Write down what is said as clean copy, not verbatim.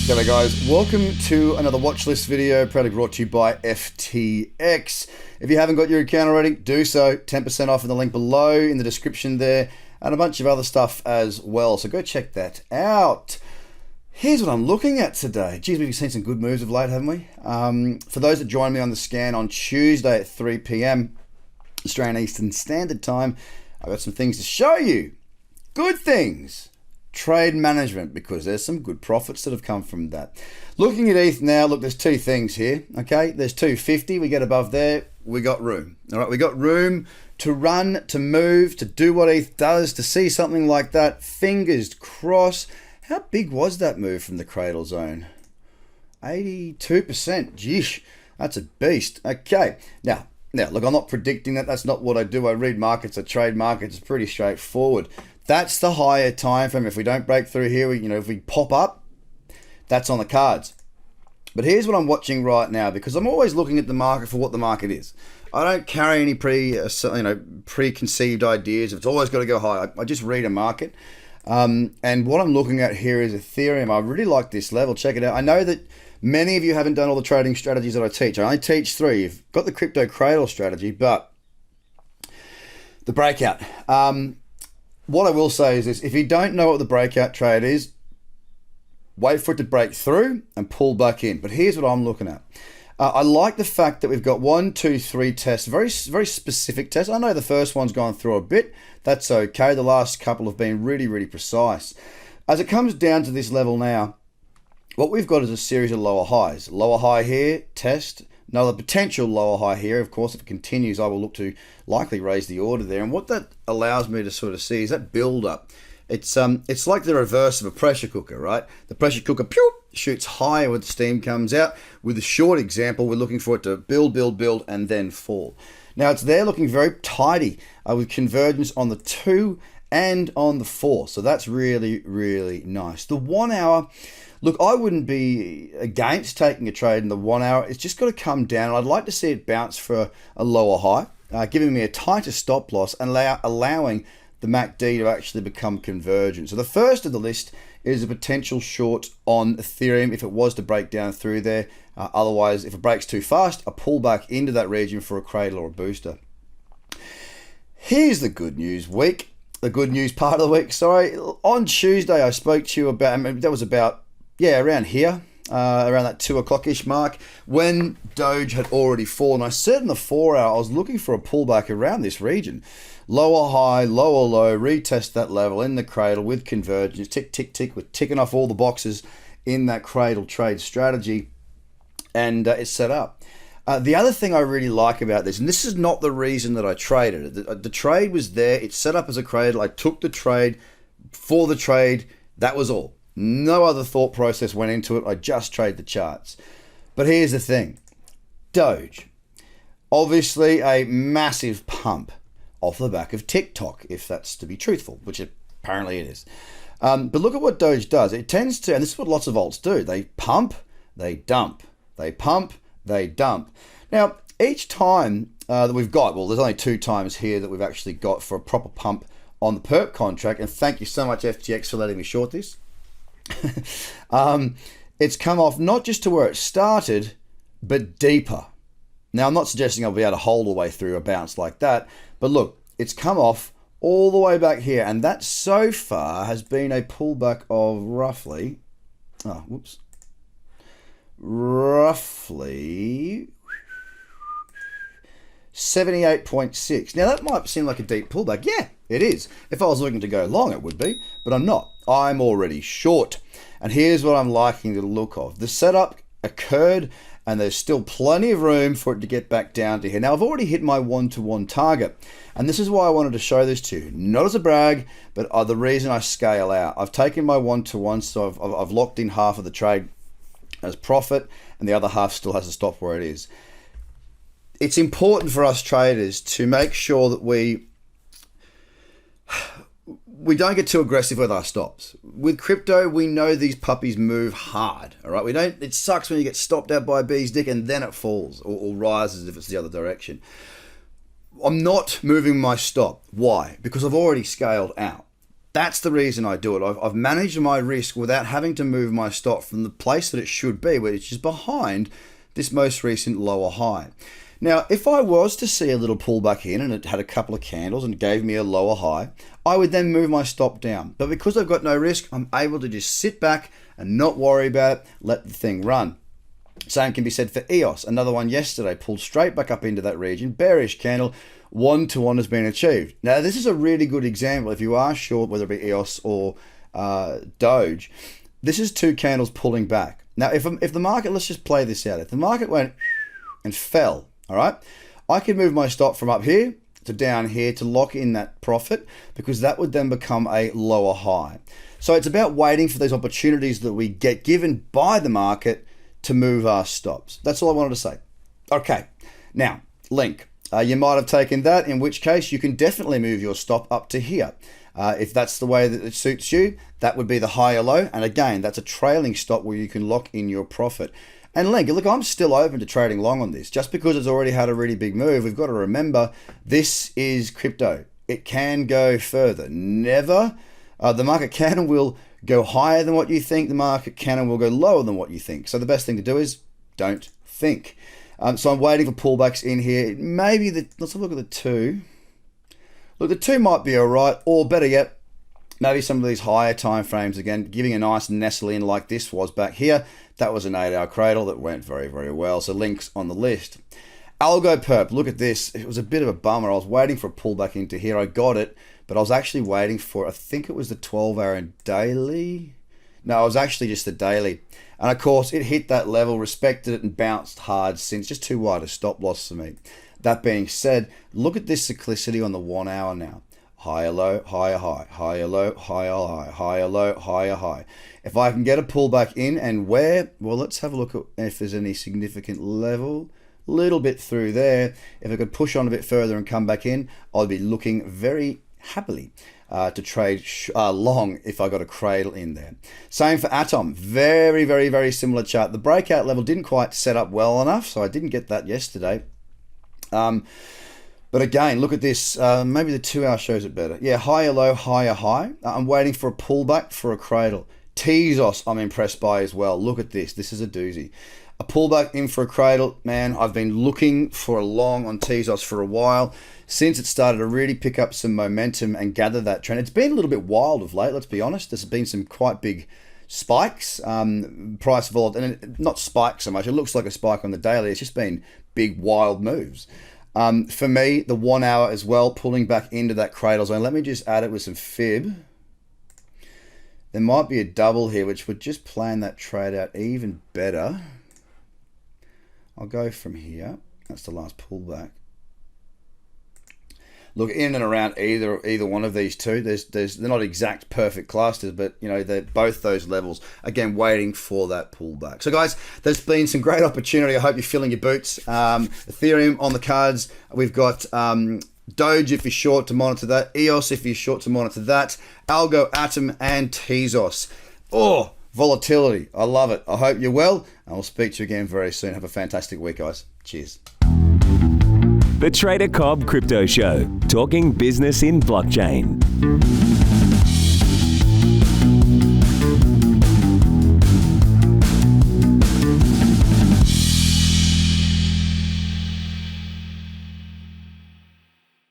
G'day guys, welcome to another Watchlist video, proudly brought to you by FTX. If you haven't got your account already, do so. 10% off in the link below in the description there, and a bunch of other stuff as well, so go check that out. Here's what I'm looking at today. Geez, we've seen some good moves of late, haven't we? For those that joined me on the scan on Tuesday at 3 p.m. Australian Eastern Standard Time, I've got some things to show you. Good things. Trade management, because there's some good profits that have come from that. Looking at ETH now, look, there's two things here, okay? There's 250, we get above there, we got room. All right, we got room to run, to move, to do what ETH does, to see something like that. Fingers crossed. How big was that move from the cradle zone? 82%, geesh, that's a beast. Okay, now, look, I'm not predicting that. That's not what I do. I read markets, I trade markets. It's pretty straightforward. That's the higher time frame. If we don't break through here, if we pop up, that's on the cards. But here's what I'm watching right now, because I'm always looking at the market for what the market is. I don't carry any preconceived ideas. It's always got to go high. I just read a market. And what I'm looking at here is Ethereum. I really like this level. Check it out. I know that many of you haven't done all the trading strategies that I teach. I only teach 3. You've got the crypto cradle strategy, but the breakout. What I will say is this: if you don't know what the breakout trade is, wait for it to break through and pull back in. But here's what I'm looking at. I like the fact that we've got 1, 2, 3 tests, very specific tests. I know the first one's gone through a bit. That's okay. The last couple have been really, really precise. As it comes down to this level now, what we've got is a series of lower highs. Lower high here, test. Another potential lower high here. Of course, if it continues, I will look to likely raise the order there. And what that allows me to sort of see is that build up. It's like the reverse of a pressure cooker, right? The pressure cooker pew, shoots higher when the steam comes out. With the short example, we're looking for it to build, and then fall. Now, it's there looking very tidy with convergence on the 2 and on the 4. So that's really, really nice. The 1 hour... Look, I wouldn't be against taking a trade in the 1 hour. It's just got to come down. I'd like to see it bounce for a lower high, giving me a tighter stop loss and allowing the MACD to actually become convergent. So the first of the list is a potential short on Ethereum if it was to break down through there. Otherwise, if it breaks too fast, a pullback into that region for a cradle or a booster. Here's the good news week. The good news part of the week, sorry. On Tuesday, I spoke to you about, that was about, around here, around that 2 o'clock-ish mark, when Doge had already fallen. I said in the 4 hour, I was looking for a pullback around this region. Lower high, lower low, retest that level in the cradle with convergence. Tick, tick, tick. We're ticking off all the boxes in that cradle trade strategy, and it's set up. The other thing I really like about this, and this is not the reason that I traded it. The trade was there. It's set up as a cradle. I took the trade for the trade. That was all. No other thought process went into it. I just trade the charts. But here's the thing. Doge. Obviously a massive pump off the back of TikTok, if that's to be truthful, which apparently it is. But look at what Doge does. It tends to, and this is what lots of alts do. They pump, they dump. They pump, they dump. Now, each time that we've got, well, there's only 2 times here that we've actually got for a proper pump on the perp contract. And thank you so much, FTX, for letting me short this. It's come off not just to where it started, but deeper. Now, I'm not suggesting I'll be able to hold all the way through a bounce like that, but look, it's come off all the way back here, and that so far has been a pullback of roughly 78.6. Now, that might seem like a deep pullback. Yeah, it is. If I was looking to go long, it would be, but I'm not. I'm already short. And here's what I'm liking the look of. The setup occurred, and there's still plenty of room for it to get back down to here. Now, I've already hit my 1-to-1 target, and this is why I wanted to show this to you. Not as a brag, but the reason I scale out. I've taken my 1-to-1, so I've locked in half of the trade as profit, and the other half still has to stop where it is. It's important for us traders to make sure that we don't get too aggressive with our stops. With crypto, we know these puppies move hard, all right? It sucks when you get stopped out by a bee's dick and then it falls or rises if it's the other direction. I'm not moving my stop. Why? Because I've already scaled out. That's the reason I do it. I've managed my risk without having to move my stop from the place that it should be, which is behind this most recent lower high. Now, if I was to see a little pullback in and it had a couple of candles and gave me a lower high, I would then move my stop down. But because I've got no risk, I'm able to just sit back and not worry about it, let the thing run. Same can be said for EOS. Another one yesterday, pulled straight back up into that region, bearish candle, 1-to-1 has been achieved. Now, this is a really good example. If you are short, whether it be EOS or Doge, this is 2 candles pulling back. Now, if the market, let's just play this out. If the market went and fell, all right, I could move my stop from up here to down here to lock in that profit, because that would then become a lower high. So it's about waiting for those opportunities that we get given by the market to move our stops. That's all I wanted to say. Okay, now, link. You might have taken that, in which case you can definitely move your stop up to here. If that's the way that it suits you, that would be the high or low. And again, that's a trailing stop where you can lock in your profit. And link, look, I'm still open to trading long on this. Just because it's already had a really big move, we've got to remember this is crypto. It can go further. Never. The market can and will go higher than what you think. The market can and will go lower than what you think. So the best thing to do is don't think. So I'm waiting for pullbacks in here. Maybe let's have a look at the 2. Look, the 2 might be all right, or better yet, maybe some of these higher time frames again, giving a nice nestle in like this was back here. That was an 8-hour cradle that went very, very well. So links on the list. Algo Perp, look at this. It was a bit of a bummer. I was waiting for a pullback into here. I got it, but I was actually waiting for, I think it was the 12-hour daily. No, it was actually just the daily. And of course, it hit that level, respected it, and bounced hard since. Just too wide a stop loss for me. That being said, look at this cyclicity on the 1 hour now. Higher low, higher high, higher low, higher high, higher low, higher high. If I can get a pullback in and where, well, let's have a look at if there's any significant level. Little bit through there. If I could push on a bit further and come back in, I'd be looking very happily to trade long if I got a cradle in there. Same for Atom. Very, very, very similar chart. The breakout level didn't quite set up well enough, so I didn't get that yesterday. But again, look at this. Maybe the 2 hour shows it better. Yeah, higher low, higher high. I'm waiting for a pullback for a cradle. Tezos, I'm impressed by as well. Look at this. This is a doozy. A pullback in for a cradle. Man, I've been looking for a long on Tezos for a while, since it started to really pick up some momentum and gather that trend. It's been a little bit wild of late, let's be honest. There's been some quite big spikes, price volatility, and not spikes so much. It looks like a spike on the daily. It's just been big, wild moves. For me, the 1 hour as well, pulling back into that cradle zone. Let me just add it with some fib. There might be a double here, which would just plan that trade out even better. I'll go from here. That's the last pullback. Look, in and around either one of these two, they're not exact perfect clusters, but you know, they're both those levels. Again, waiting for that pullback. So guys, there's been some great opportunity. I hope you're filling your boots. Ethereum on the cards. We've got Doge if you're short to monitor that. EOS if you're short to monitor that. Algo, Atom, and Tezos. Oh, volatility. I love it. I hope you're well. And I'll speak to you again very soon. Have a fantastic week, guys. Cheers. The Trader Cobb Crypto Show, talking business in blockchain.